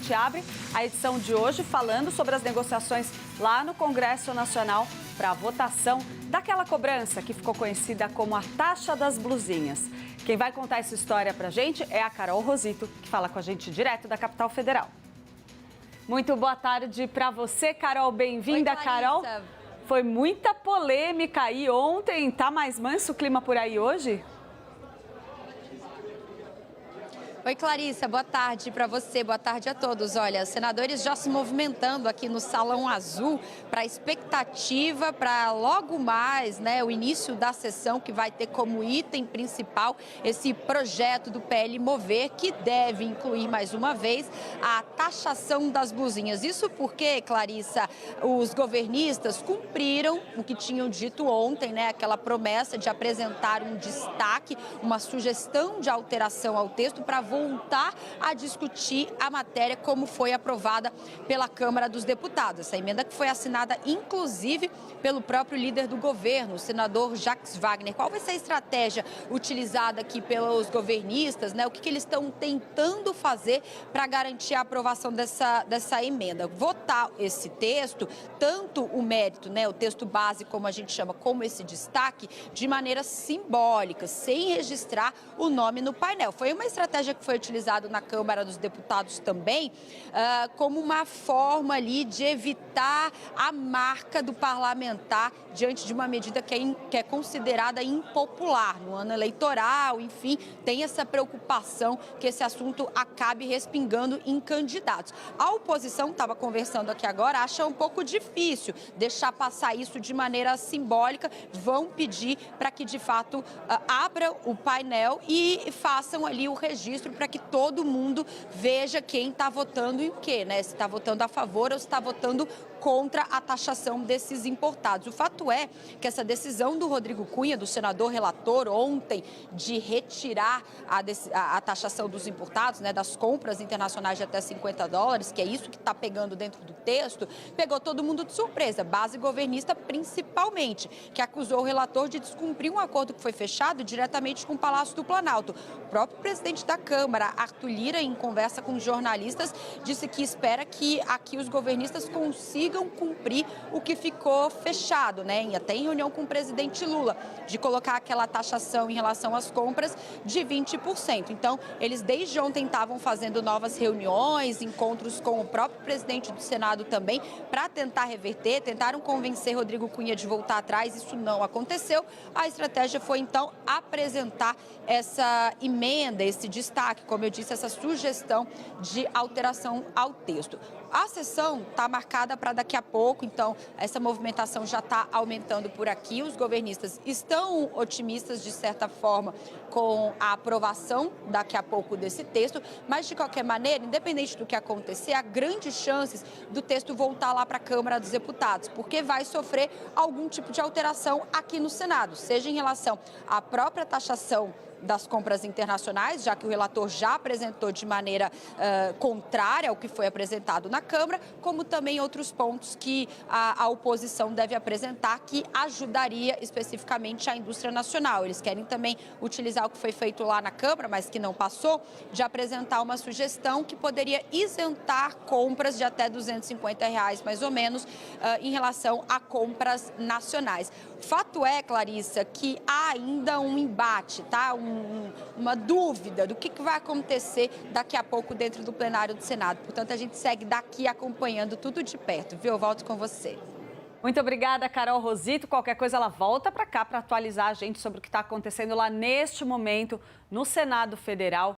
gente abre a edição de hoje falando sobre as negociações lá no Congresso Nacional para a votação daquela cobrança que ficou conhecida como a taxa das blusinhas. Quem vai contar essa história para a gente é a Carol Rosito, que fala com a gente direto da capital federal. Muito boa tarde para você, Carol. Bem-vinda, Carol. Foi muita polêmica aí ontem. Tá mais manso o clima por aí hoje? Oi, Clarissa, boa tarde para você, boa tarde a todos. Olha, senadores já se movimentando aqui no Salão Azul para a expectativa para logo mais, o início da sessão que vai ter como item principal esse projeto do PL Mover, que deve incluir mais uma vez a taxação das blusinhas. Isso porque, Clarissa, os governistas cumpriram o que tinham dito ontem, aquela promessa de apresentar um destaque, uma sugestão de alteração ao texto para voltar a discutir a matéria como foi aprovada pela Câmara dos Deputados. Essa emenda que foi assinada, inclusive, pelo próprio líder do governo, o senador Jacques Wagner. Qual vai ser a estratégia utilizada aqui pelos governistas, O que eles estão tentando fazer para garantir a aprovação dessa emenda? Votar esse texto, tanto o mérito, o texto base, como a gente chama, como esse destaque, de maneira simbólica, sem registrar o nome no painel. Foi uma estratégia que foi utilizado na Câmara dos Deputados também, como uma forma ali de evitar a marca do parlamentar diante de uma medida que é considerada impopular no ano eleitoral. Enfim, tem essa preocupação que esse assunto acabe respingando em candidatos. A oposição, estava conversando aqui agora, acha um pouco difícil deixar passar isso de maneira simbólica. Vão pedir para que, de fato, abra o painel e façam ali o registro para que todo mundo veja quem está votando em quê, Se está votando a favor ou se está votando contra a taxação desses importados. O fato é que essa decisão do Rodrigo Cunha, do senador relator, ontem, de retirar a taxação dos importados, das compras internacionais de até $50, que é isso que está pegando dentro do texto, pegou todo mundo de surpresa, base governista principalmente, que acusou o relator de descumprir um acordo que foi fechado diretamente com o Palácio do Planalto. O próprio presidente da Câmara, Arthur Lira, em conversa com jornalistas, disse que espera que aqui os governistas consigam cumprir o que ficou fechado, até em reunião com o presidente Lula, de colocar aquela taxação em relação às compras de 20%. Então, eles desde ontem estavam fazendo novas reuniões, encontros com o próprio presidente do Senado também, para tentar reverter, tentaram convencer Rodrigo Cunha de voltar atrás, isso não aconteceu. A estratégia foi, então, apresentar essa emenda, esse destaque, como eu disse, essa sugestão de alteração ao texto. A sessão está marcada para daqui a pouco, então essa movimentação já está aumentando por aqui. Os governistas estão otimistas, de certa forma, com a aprovação daqui a pouco desse texto, mas de qualquer maneira, independente do que acontecer, há grandes chances do texto voltar lá para a Câmara dos Deputados, porque vai sofrer algum tipo de alteração aqui no Senado, seja em relação à própria taxação das compras internacionais, já que o relator já apresentou de maneira contrária ao que foi apresentado na Câmara, como também outros pontos que a oposição deve apresentar que ajudaria especificamente a indústria nacional. Eles querem também utilizar o que foi feito lá na Câmara, mas que não passou, de apresentar uma sugestão que poderia isentar compras de até R$250, mais ou menos, em relação a compras nacionais. Fato é, Clarissa, que há ainda um embate, uma dúvida do que vai acontecer daqui a pouco dentro do plenário do Senado. Portanto, a gente segue daqui acompanhando tudo de perto, viu? Eu volto com você. Muito obrigada, Carol Rosito. Qualquer coisa, ela volta para cá para atualizar a gente sobre o que está acontecendo lá neste momento no Senado Federal.